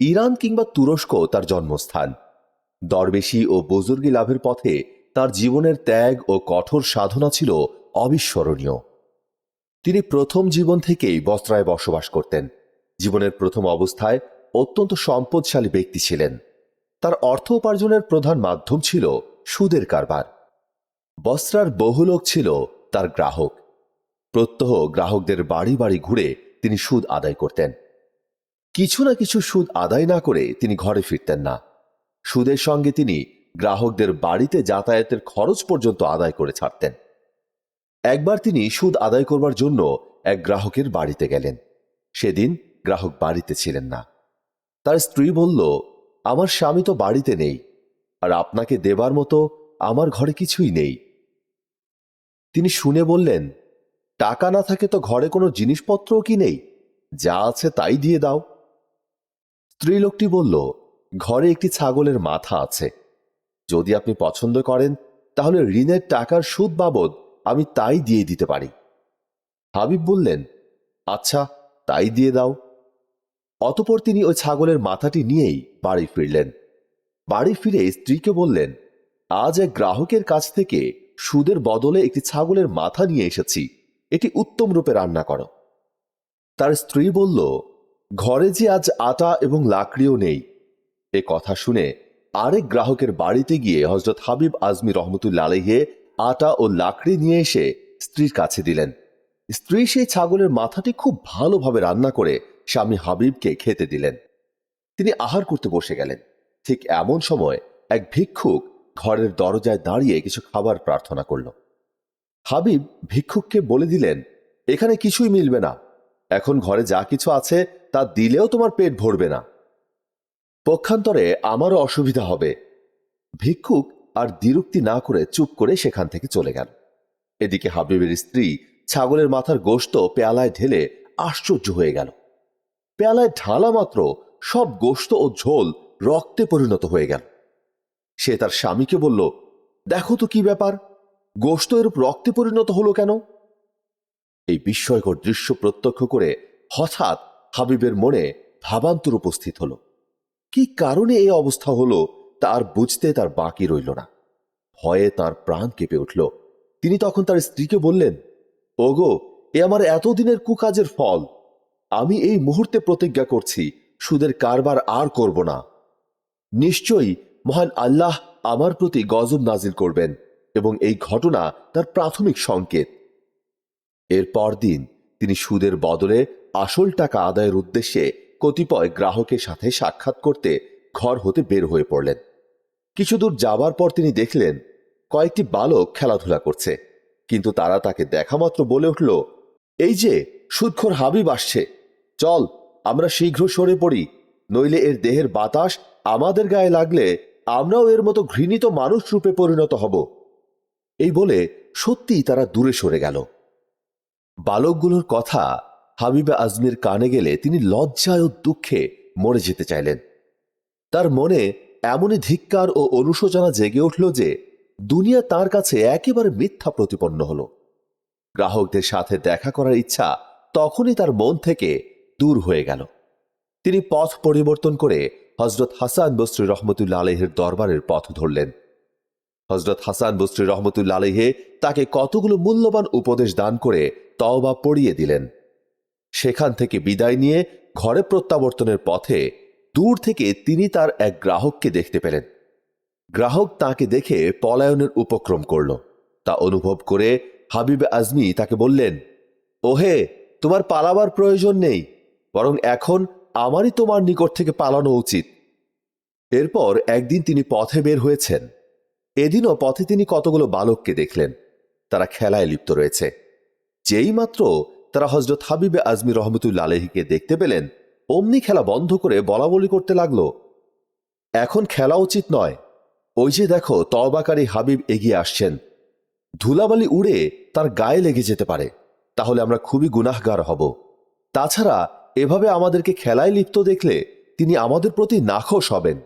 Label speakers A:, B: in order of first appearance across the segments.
A: Iran কিংবা তুরস্ক তার জন্মস্থান। দরবেশি ও বুজুর্গি লাভের পথে তার জীবনের ত্যাগ ও কঠোর সাধনা ছিল অবিস্মরণীয়। তিনি প্রথম জীবন থেকেই বসরায় বসবাস করতেন। জীবনের প্রথম অবস্থায় অত্যন্ত সম্পদশালী ব্যক্তি ছিলেন। তার অর্থ উপার্জনের প্রধান মাধ্যম ছিল সুদের কারবার। বসরার বহু লোক ছিল তার গ্রাহক। প্রত্যহ গ্রাহকদের বাড়ি বাড়ি ঘুরে তিনি সুদ আদায় করতেন। কিছু না কিছু সুদ আদায় না করে তিনি ঘরে ফিরতেন না। সুদের সঙ্গে তিনি গ্রাহকদের বাড়িতে যাতায়াতের খরচ পর্যন্ত আদায় করে ছাড়তেন। একবার তিনি সুদ আদায় করবার জন্য এক গ্রাহকের বাড়িতে গেলেন। সেদিন গ্রাহক বাড়িতে ছিলেন না। তার স্ত্রী বলল, আমার স্বামী তো বাড়িতে নেই, আর আপনাকে দেবার মতো আমার ঘরে কিছুই নেই। তিনি শুনে বললেন, টাকা না থাকে তো ঘরে কোনো জিনিসপত্রও কি নেই? যা আছে তাই দিয়ে দাও। স্ত্রীলোকটি বলল, ঘরে একটি ছাগলের মাথা আছে। যদি আপনি পছন্দ করেন তাহলে ঋণের টাকার সুদ বাবদ আমি তাই দিয়ে দিতে পারি। হাবিব বললেন, আচ্ছা, তাই দিয়ে দাও। অতঃপর তিনি ওই ছাগলের মাথাটি নিয়েই বাড়ি ফিরলেন। বাড়ি ফিরে স্ত্রীকে বললেন, আজ এক গ্রাহকের কাছ থেকে সুদের বদলে একটি ছাগলের মাথা নিয়ে এসেছি, এটি উত্তম রূপে রান্না করো। তার স্ত্রী বলল, ঘরে যে আজ আটা এবং লাকড়িও নেই। এ কথা শুনে আরেক গ্রাহকের বাড়িতে গিয়ে হযরত হাবিব আজমি রহমতুল্লাহ আলাইহি আটা ও লাকড়ি নিয়ে এসে স্ত্রীর কাছে দিলেন। স্ত্রী সেই ছাগলের মাথাটি খুব ভালোভাবে রান্না করে স্বামী হাবিবকে খেতে দিলেন। তিনি আহার করতে বসে গেলেন। ঠিক এমন সময় এক ভিক্ষুক ঘরের দরজায় দাঁড়িয়ে কিছু খাবার প্রার্থনা করল। হাবিব ভিক্ষুককে বলে দিলেন, এখানে কিছুই মিলবে না। এখন ঘরে যা কিছু আছে তা দিলেও তোমার পেট ভরবে না। পক্ষান্তরে আমারও অসুবিধা হবে। ভিক্ষুক আর দ্বিরুক্তি না করে চুপ করে সেখান থেকে চলে গেল। এদিকে হাবিবের স্ত্রী ছাগলের মাথার গোশত পেয়ালায় ঢেলে আশ্চর্য হয়ে গেল। পেয়ালায় ঢালা মাত্র সব গোশত ও ঝোল রক্তে পরিণত হয়ে গেল। সে তার স্বামীকে বলল, দেখো তো কি ব্যাপার, গোশত এরূপ রক্তে পরিণত হলো কেন? এই বিস্ময়কর দৃশ্য প্রত্যক্ষ করে হঠাৎ হাবিবের মনে ভাবান্তর উপস্থিত হল। কি কারণে এই অবস্থা হলো তার বুঝতে তার বাকি রইল না। ভয়ে তার প্রাণ কেঁপে উঠল। তিনি তখন তার স্ত্রীকে বললেন, ওগো, এ আমার এতদিনের কুকাজের ফল। আমি এই মুহূর্তে প্রতিজ্ঞা করছি সুদের কারবার আর করব না। নিশ্চয়ই মহান আল্লাহ আমার প্রতি গজব নাজিল করবেন এবং এই ঘটনা তার প্রাথমিক সংকেত। এর পরদিন তিনি সুদের বদলে আসল টাকা আদায়ের উদ্দেশ্যে কতিপয় গ্রাহকের সাথে সাক্ষাৎ করতে ঘর হতে বের হয়ে পড়লেন। কিছু দূর যাবার পর তিনি দেখলেন কয়েকটি বালক খেলাধুলা করছে, কিন্তু তারা তাকে দেখা মাত্র বলে উঠল, এই যে সুদখোর হাবিব আসছে, চল আমরা শীঘ্র সরে পড়ি, নইলে এর দেহের বাতাস আমাদের গায়ে লাগলে আমরাও এর মতো ঘৃণিত মানুষ রূপে পরিণত হব। এই বলে সত্যিই তারা দূরে সরে গেল। বালকগুলোর কথা হাবিবে আজমির কানে গেলে তিনি লজ্জায় ও দুঃখে মরে যেতে চাইলেন। তার মনে এমনই ধিক্কার ও অনুশোচনা জেগে উঠল যে দুনিয়া তার কাছে একেবারে মিথ্যা প্রতিপন্ন হল। গ্রাহকদের সাথে দেখা করার ইচ্ছা তখনই তার মন থেকে দূর হয়ে গেল। তিনি পথ পরিবর্তন করে হযরত হাসান বসরি রহমতুল্লাহ আলাইহির দরবারের পথ ধরলেন। হযরত হাসান বসরি রহমতুল্লাহ আলাইহি তাকে কতগুলো মূল্যবান উপদেশ দান করে তওবা পড়িয়ে দিলেন। সেখান থেকে বিদায় নিয়ে ঘরে প্রত্যাবর্তনের পথে দূর থেকে তিনি তার এক গ্রাহককে দেখতে পেলেন। গ্রাহক তাকে দেখে পলায়নের উপক্রম করল। তা অনুভব করে হাবিবে আজমি তাকে বললেন, ওহে, তোমার পালাবার প্রয়োজন নেই, বরং এখন আমারই তোমার নিকট থেকে পালানো উচিত। এরপর একদিন তিনি পথে বের হয়েছেন। এদিনও পথে তিনি কতগুলো বালককে দেখলেন, তারা খেলায় লিপ্ত রয়েছে। যেই মাত্র তারা হযরত হাবিবে আজমি রহমতুল্লাহ আলাইহিকে দেখতে পেলেন, অমনি খেলা বন্ধ করে বলাবলি করতে লাগলো, এখন খেলা উচিত নয়, ওই যে দেখো তওবাকারী হাবিব এগিয়ে আসছেন, ধুলাবালি উড়ে তার গায়ে লেগে যেতে পারে, তাহলে আমরা খুবই গুনাহগার হব। তাছাড়া এভাবে আমাদেরকে খেলায় লিপ্ত দেখলে তিনি আমাদের প্রতি নাখোশ হবেন।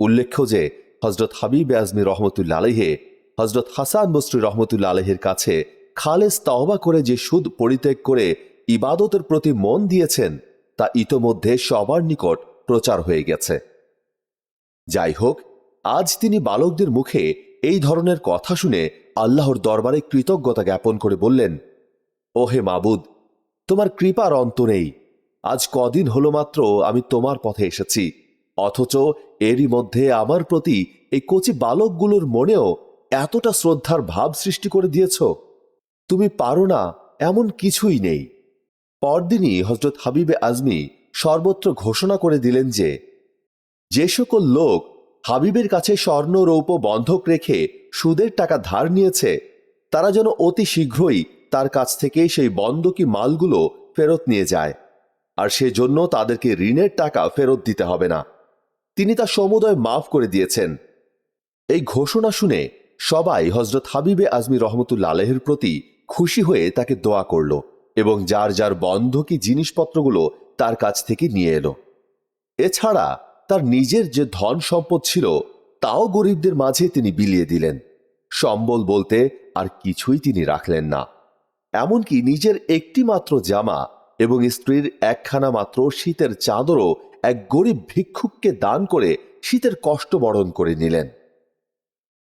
A: উল্লেখ্য যে হযরত হাবিবে আজমি রহমতুল্লাহ আলাইহি হযরত হাসান বসরি রহমতুল্লাহ আলাইহির কাছে খালেস তওবা করে যে সুদ পরিত্যাগ করে ইবাদতের প্রতি মন দিয়েছেন, তা ইতোমধ্যে সবার নিকট প্রচার হয়ে গেছে। যাই হোক, আজ তিনি বালকদের মুখে এই ধরনের কথা শুনে আল্লাহর দরবারে কৃতজ্ঞতা জ্ঞাপন করে বললেন, ওহে মাবুদ, তোমার কৃপার অন্ত নেই। আজ কদিন হলো মাত্র আমি তোমার পথে এসেছি, অথচ এরই মধ্যে আমার প্রতি এই কচি বালকগুলোর মনেও এতটা শ্রদ্ধার ভাব সৃষ্টি করে দিয়েছ। তুমি পারো না এমন কিছুই নেই। পরদিনই হযরত হাবিবে আজমি সর্বত্র ঘোষণা করে দিলেন যে সকল লোক হাবিবের কাছে স্বর্ণ রৌপ্য বন্ধক রেখে সুদের টাকা ধার নিয়েছে, তারা যেন অতি শীঘ্রই তার কাছ থেকে সেই বন্ধকি মালগুলো ফেরত নিয়ে যায়, আর সেজন্য তাদেরকে ঋণের টাকা ফেরত দিতে হবে না। তিনি তা সমুদয় মাফ করে দিয়েছেন। এই ঘোষণা শুনে সবাই হযরত হাবিবে আজমি রহমতুল্লাহ আলাইহির প্রতি খুশি হয়ে তাকে দোয়া করল এবং যার যার বন্ধকি জিনিসপত্রগুলো তার কাছ থেকে নিয়ে এলো। এছাড়া তার নিজের যে ধন সম্পদ ছিল তাও গরিবদের মাঝে তিনি বিলিয়ে দিলেন। সম্বল বলতে আর কিছুই তিনি রাখলেন না। এমনকি নিজের একটি মাত্র জামা এবং স্ত্রীর একখানা মাত্র শীতের চাদরও এক গরিব ভিক্ষুককে দান করে শীতের কষ্ট বরণ করে নিলেন।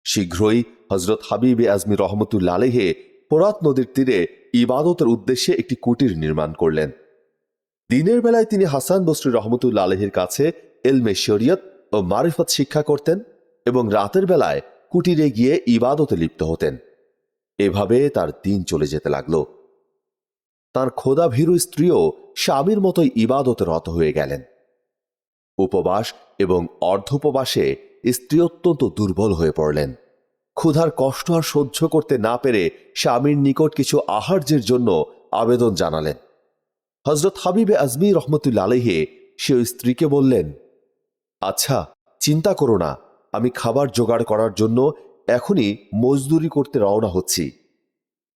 A: শীঘ্রই হযরত হাবিবে আজমি রহমতুল্লাহ আলাইহি ফোরাত নদীর তীরে ইবাদতের উদ্দেশ্যে একটি কুটির নির্মাণ করলেন। দিনের বেলায় তিনি হাসান বসরি রহমতুল্লাহ আলাইহির কাছে ইলমে শরিয়ত ও মারিফত শিক্ষা করতেন এবং রাতের বেলায় কুটিরে গিয়ে ইবাদতে লিপ্ত হতেন। এভাবে তার দিন চলে যেতে লাগল। তার খোদা ভীরু স্ত্রীও স্বামীর মতোই ইবাদতে রত হয়ে গেলেন। উপবাস এবং অর্ধোপবাসে স্ত্রী অত্যন্ত দুর্বল হয়ে পড়লেন। ক্ষুধার কষ্ট আর সহ্য করতে না পেরে স্বামীর নিকট কিছু আহার্যের জন্য আবেদন জানালেন। হযরত হাবিবে আজমি রহমতুল্লাহ আলাইহি সে স্ত্রীকে বললেন, আচ্ছা, চিন্তা করো না, আমি খাবার জোগাড় করার জন্য এখনই মজদুরি করতে রওনা হচ্ছি।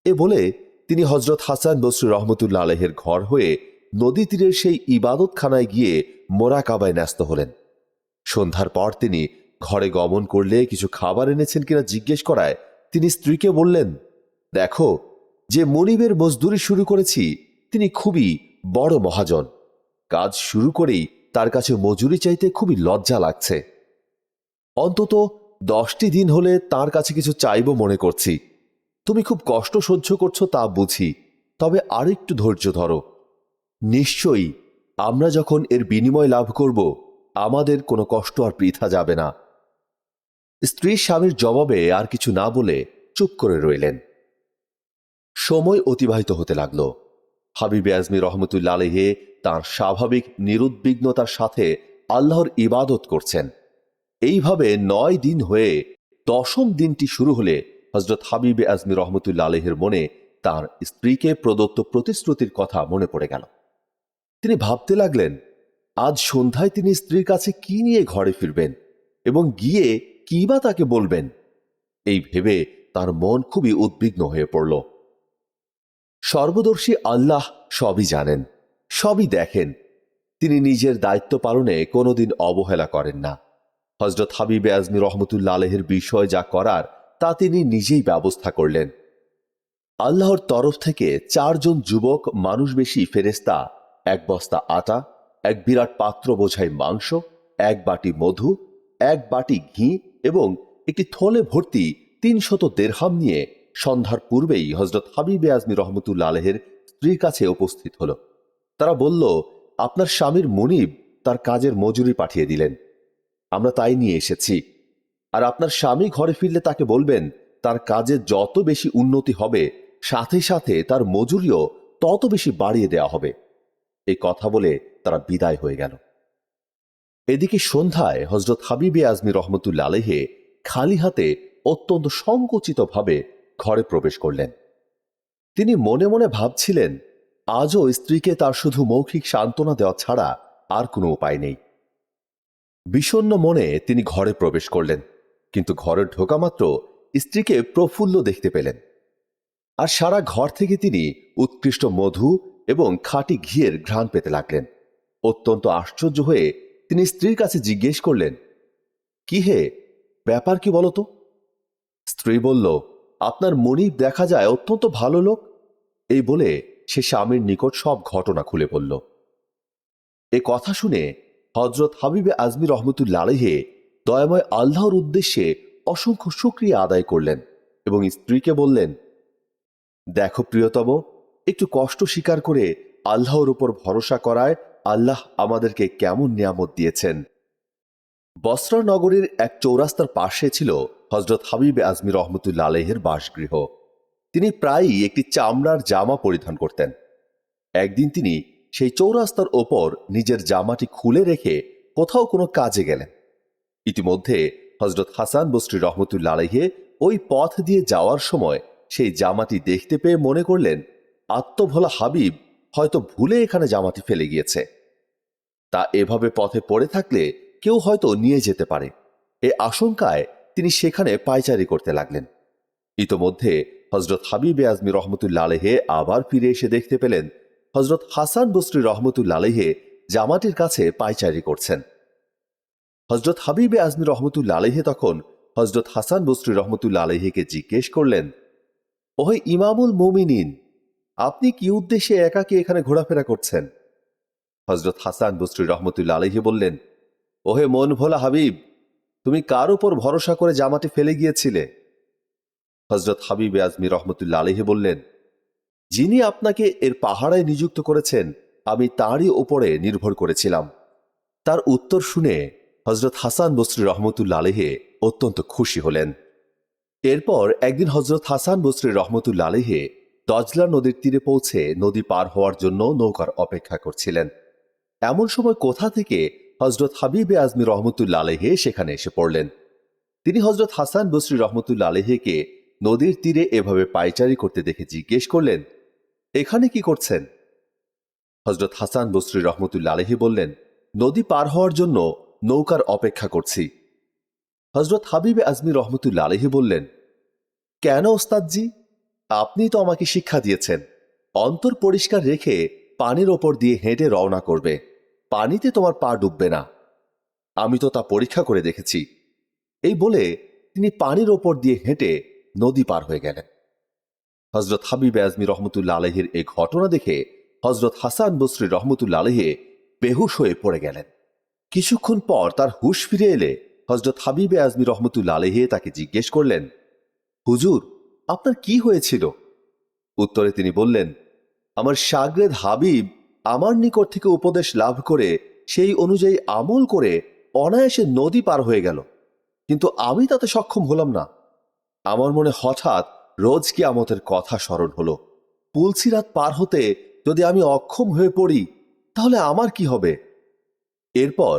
A: এ বলে তিনি হযরত হাসান বসরি রহমতুল্লাহ আলাইহির ঘর হয়ে নদী তীরের সেই ইবাদতখানায় গিয়ে মোরাকাবায় ন্যস্ত হলেন। সন্ধ্যার পর তিনি ঘরে গমন করলে কিছু খাবার এনেছেন কিনা জিজ্ঞেস করায় তিনি স্ত্রীকে বললেন, দেখো, যে মনিবের মজদুরি শুরু করেছি তিনি খুবই বড় মহাজন। কাজ শুরু করেই তার কাছে মজুরি চাইতে খুবই লজ্জা লাগছে। অন্তত 10টি দিন হলে তার কাছে কিছু চাইব মনে করছি। তুমি খুব কষ্ট সহ্য করছো তা বুঝি, তবে আরেকটু ধৈর্য ধরো। নিশ্চয়ই আমরা যখন এর বিনিময় লাভ করব, আমাদের কোনো কষ্ট আর বৃথা যাবে না। স্ত্রী স্বামীর জবাবে আর কিছু না বলে চুপ করে রইলেন। সময় অতিবাহিত হতে লাগল। হাবিবে আজমি রহমতুল্লাহ আলাইহি তাঁর স্বাভাবিক নিরুদ্বিগ্নতার সাথে আল্লাহর ইবাদত করছেন। এইভাবে 9 দিন হয়ে 10ম দিনটি শুরু হলে হযরত হাবিবে আজমি রহমতুল্লাহ আলাইহির মনে তাঁর স্ত্রীকে প্রদত্ত প্রতিশ্রুতির কথা মনে পড়ে গেল। তিনি ভাবতে লাগলেন, আজ সন্ধ্যায় তিনি স্ত্রীর কাছে কি নিয়ে ঘরে ফিরবেন এবং গিয়ে কি বা তাকে বলবেন। এই ভেবে তার মন খুবই উদ্বিগ্ন হয়ে পড়ল। সর্বদর্শী আল্লাহ সবই জানেন, সবই দেখেন। তিনি নিজের দায়িত্ব পালনে কোনোদিন অবহেলা করেন না। হযরত হাবিবে আজমি রহমতুল্লাহ আলাইহির বিষয় যা করার তা তিনি নিজেই ব্যবস্থা করলেন। আল্লাহর তরফ থেকে 4 জন যুবক মানুষবেশী ফেরেশতা 1 বস্তা আটা, এক বিরাট পাত্র বোঝাই মাংস, 1 বাটি মধু, 1 বাটি ঘি এবং একটি থলে ভর্তি 300 দিরহাম নিয়ে সন্ধ্যার পূর্বেই হযরত হাবিবে আজমি রহমতুল্লাহ আলাইহির স্ত্রীর কাছে উপস্থিত হল। তারা বলল, আপনার স্বামীর মুনিব তার কাজের মজুরি পাঠিয়ে দিলেন, আমরা তাই নিয়ে এসেছি। আর আপনার স্বামী ঘরে ফিরলে তাকে বলবেন, তার কাজে যত বেশি উন্নতি হবে সাথে সাথে তার মজুরিও তত বেশি বাড়িয়ে দেওয়া হবে। এই কথা বলে তারা বিদায় হয়ে গেল। এদিকে সন্ধ্যায় হযরত হাবিবে আজমি রহমতুল্লাহ আলাইহি খালি হাতে অত্যন্ত সংকুচিতভাবে ঘরে প্রবেশ করলেন। তিনি মনে মনে ভাবছিলেন, আজও স্ত্রীকে তার শুধু মৌখিক সান্ত্বনা দেওয়া ছাড়া আর কোনো উপায় নেই। বিষণ্ণ মনে তিনি ঘরে প্রবেশ করলেন, কিন্তু ঘরে ঢোকা মাত্র স্ত্রীকে প্রফুল্ল দেখতে পেলেন। আর সারা ঘর থেকে তিনি উৎকৃষ্ট মধু এবং খাঁটি ঘিয়ের ঘ্রাণ পেতে লাগলেন। অত্যন্ত আশ্চর্য হয়ে তিনি স্ত্রীর কাছে জিজ্ঞেস করলেন, কি হে, ব্যাপার কি বলতো? স্ত্রী বলল, আপনার মনিব দেখা যায় অত্যন্ত ভালো লোক। এই বলে সে স্বামীর নিকট সব ঘটনা খুলে বলল। এ কথা শুনে হযরত হাবিবে আজমি রহমতুল্লাহ আলাইহি দয়াময় আল্লাহর উদ্দেশ্যে অসংখ্য শুকরিয়া আদায় করলেন এবং স্ত্রীকে বললেন, দেখো প্রিয়তম, একটু কষ্ট স্বীকার করে আল্লাহর উপর ভরসা করায় আল্লাহ আমাদেরকে কেমন নিয়ামত দিয়েছেন। বসরা নগরীর এক চৌরাস্তার পাশে ছিল হযরত হাবিবে আজমি রহমতুল্লাহ আলাইহির বাসগৃহ। তিনি প্রায়ই একটি চামড়ার জামা পরিধান করতেন। একদিন তিনি সেই চৌরাস্তার ওপর নিজের জামাটি খুলে রেখে কোথাও কোনো কাজে গেলেন। ইতিমধ্যে হযরত হাসান বসরি রহমতুল্লাহ আলাইহি ওই পথ দিয়ে যাওয়ার সময় সেই জামাটি দেখতে পেয়ে মনে করলেন, আত্মভোলা হাবিব হয়তো ভুলে এখানে জামাটি ফেলে গিয়েছে। তা এভাবে পথে পড়ে থাকলে কেউ হয়তো নিয়ে যেতে পারে। এ আশঙ্কায় তিনি সেখানে পায়চারি করতে লাগলেন। ইতোমধ্যে হযরত হাবিবে আজমি রহমতুল্লাহ আলাইহি আবার ফিরে এসে দেখতে পেলেন হযরত হাসান বসরি রহমতুল্লাহ আলাইহি জামাটির কাছে পায়চারি করছেন। হযরত হাবিবে আজমি রহমতুল্লাহ আলাইহি তখন হযরত হাসান বসরি রহমতুল্লাহ আলাইহিকে জিজ্ঞেস করলেন, ওহে ইমামুল মুমিনিন, আপনি কি উদ্দেশ্যে একাকী এখানে ঘোরাফেরা করছেন? হযরত হাসান বসরি রহমতুল্লাহ আলাইহি বললেন, ওহে মন ভোলা হাবিব, তুমি কার উপর ভরসা করে জামাটি ফেলে গিয়েছিলে? হযরত হাবিবে আজমি রহমতুল্লাহ আলাইহি বললেন, যিনি আপনাকে এর পাহারায় নিযুক্ত করেছেন আমি তারই ওপরে নির্ভর করেছিলাম। তার উত্তর শুনে হযরত হাসান বসরি রহমতুল্লাহ আলাইহি অত্যন্ত খুশি হলেন। এরপর একদিন হযরত হাসান বসরি রহমতুল্লাহ আলাইহি দজলা নদীর তীরে পৌঁছে নদী পার হওয়ার জন্য নৌকার অপেক্ষা করছিলেন। এমন সময় কোথা থেকে হযরত হাবিবে আজমি রহমতুল্লাহ আলাইহি সেখানে এসে পড়লেন। তিনি হযরত হাসান বসরি রহমতুল্লাহ আলাইহিকে নদীর তীরে এভাবে পায়চারি করতে দেখে জিজ্ঞেস করলেন, এখানে কি করছেন? হযরত হাসান বসরি রহমতুল্লাহ আলাইহি বললেন, নদী পার হওয়ার জন্য নৌকার অপেক্ষা করছি। হযরত হাবিবে আজমি রহমতুল্লাহ আলাইহি বললেন, কেন ওস্তাদজি? আপনি তো আমাকে শিক্ষা দিয়েছেন অন্তর পরিষ্কার রেখে পানির ওপর দিয়ে হেঁটে রওনা করবে, পানিতে তোমার পা ডুববে না। আমি তো তা পরীক্ষা করে দেখেছি। এই বলে তিনি পানির ওপর দিয়ে হেঁটে নদী পার হয়ে গেলেন। হযরত হাবিবে আজমি রহমতুল্লাহ আলাইহির এই ঘটনা দেখে হযরত হাসান বসরি রহমতুল্লাহ আলাইহি বেহুশ হয়ে পড়ে গেলেন। কিছুক্ষণ পর তার হুঁশ ফিরে এলে হযরত হাবিবে আজমি রহমতুল্লাহ আলাইহি তাকে জিজ্ঞেস করলেন, হুজুর, আপনার কি হয়েছিল? উত্তরে তিনি বললেন, আমার শাগরেদ হাবিব আমার নিকট থেকে উপদেশ লাভ করে সেই অনুযায়ী আমল করে অনায়াসে নদী পার হয়ে গেল, কিন্তু আমি তাতে সক্ষম হলাম না। আমার মনে হঠাৎ রোজ কিয়ামতের কথা স্মরণ হলো। পুলসিরাত পার হতে যদি আমি অক্ষম হয়ে পড়ি তাহলে আমার কি হবে? এরপর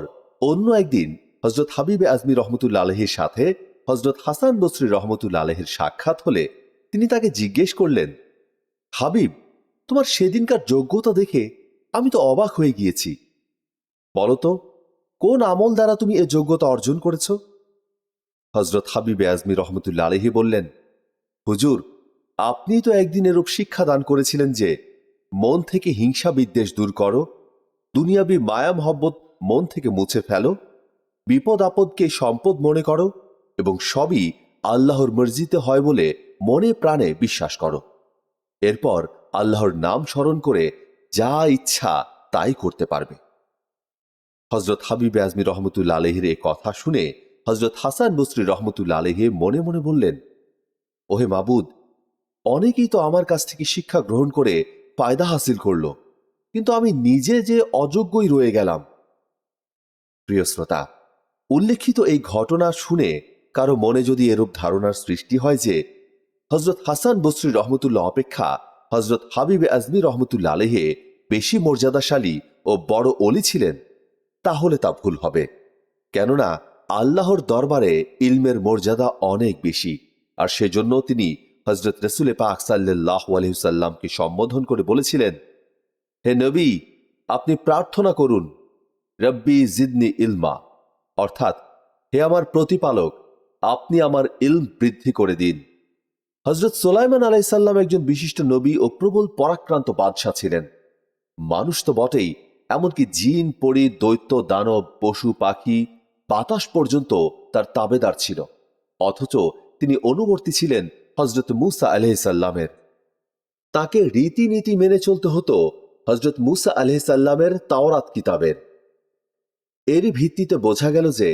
A: অন্য একদিন হযরত হাবিবে আজমি রহমতুল্লাহ আলাইহির সাথে হযরত হাসান বসরি রহমতুল্লাহ আলাইহির সাক্ষাৎ হলে তিনি তাকে জিজ্ঞেস করলেন, হাবিব, তোমার সেদিনকার যোগ্যতা দেখে আমি তো অবাক হয়ে গিয়েছি। বলতো, কোন আমল দ্বারা তুমি এ যোগ্যতা অর্জন করেছ? হযরত হাবিবে আজমি রহমতুল্লাহ আলাইহি বললেন, হুজুর, আপনি তো একদিন এরূপ শিক্ষা দান করেছিলেন যে মন থেকে হিংসা বিদ্বেষ দূর করো, দুনিয়াবি মায়া মহব্বত মন থেকে মুছে ফেলো, বিপদ আপদকে সম্পদ মনে করো এবং সবই আল্লাহর মর্জিতে হয় বলে মনে প্রাণে বিশ্বাস করো। এরপর আল্লাহর নাম স্মরণ করে যা ইচ্ছা তাই করতে পারবে। হযরত হাবিবে আজমি রহমতুল্লাহ আলাইহির এই কথা শুনে হযরত হাসান বসরি রহমতুল্লাহ আলাইহি মনে মনে বললেন, ওহে মাবুদ, অনেকেই তো আমার কাছ থেকে শিক্ষা গ্রহণ করে ফায়দা হাসিল করল, কিন্তু আমি নিজে যে অযোগ্যই রয়ে গেলাম। প্রিয় শ্রোতা, উল্লেখিত এই ঘটনা শুনে কারো মনে যদি এরূপ ধারণার সৃষ্টি হয় যে হযরত হাসান বসরি রহমতুল্লাহ অপেক্ষা হযরত হাবিবে আজমি রহমতুল্লাহ আলাইহি বেশি মর্যাদাশালী ও বড় অলি ছিলেন, তাহলে তা ভুল হবে। কেননা আল্লাহর দরবারে ইলমের মর্যাদা অনেক বেশি, আর সেজন্য তিনি হযরত রাসূল পাক সাল্লাল্লাহু আলাইহি ওয়াসাল্লামকে সম্বোধন করে বলেছিলেন, হে নবী, আপনি প্রার্থনা করুন, রব্বি জিদনি ইলমা, অর্থাৎ হে আমার প্রতিপালক, আপনি আমার ইলম বৃদ্ধি করে দিন। হযরত সুলাইমান আলাইহিস সালাম একজন বিশিষ্ট নবী ও প্রবল পরাক্রান্ত বাদশাহ ছিলেন। মানুষ তো বটেই, এমনকি জিন, পরী, দৈত্য, দানব, পশু পাখি, বাতাস পর্যন্ত তার তাবেদার ছিল। অথচ তিনি অনুবর্তী ছিলেন হযরত মূসা আলাইহিস সালামের। তাকে রীতিনীতি মেনে চলতে হতো হযরত মূসা আলাইহিস সালামের তাওরাত কিতাবের। এরই ভিত্তিতে বোঝা গেল যে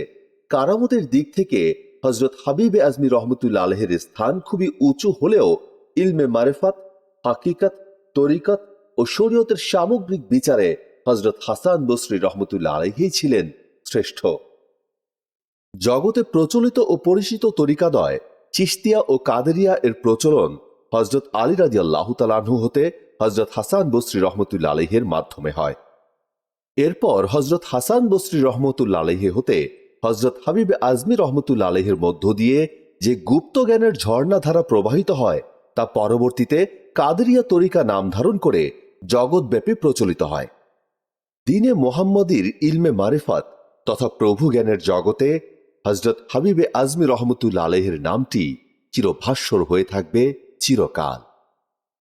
A: কারামতের দিক থেকে হজরত হাবিবে আজমি রহমতুল্লাহ আলহের স্থান খুবই উঁচু হলেও ইলমে মারেফাত, হাকিকত, তরিকত ও শরীয়তের সামগ্রিক বিচারে হজরত হাসান বসরি রহমতুল্লাহ আলহি ছিলেন শ্রেষ্ঠ। জগতে প্রচলিত ও পরিচিত তরিকাদ্বয় চিশতিয়া ও কাদেরিয়া এর প্রচলন হজরত আলী রাদিয়াল্লাহু তাআলা আনহু হতে হজরত হাসান বসরি রহমতুল্লাহ আলহের মাধ্যমে হয়। এরপর হজরত হাসান বসরি রহমতুল্লাহ আলহি হতে হজরত হাবিবে আজমি রহমতুল্লাহ আলহের মধ্য দিয়ে যে গুপ্ত জ্ঞানের ঝর্ণাধারা প্রবাহিত হয় তা পরবর্তীতে কাদেরিয়া তরিকা নাম ধারণ করে জগৎব্যাপী প্রচলিত হয়। দ্বীনে মুহাম্মদীর ইলমে মারিফাত তথা প্রভু জ্ঞানের জগতে হজরত হাবিবে আজমি রহমতুল্লাহ আলহের নামটি চিরভাস্বর হয়ে থাকবে চিরকাল।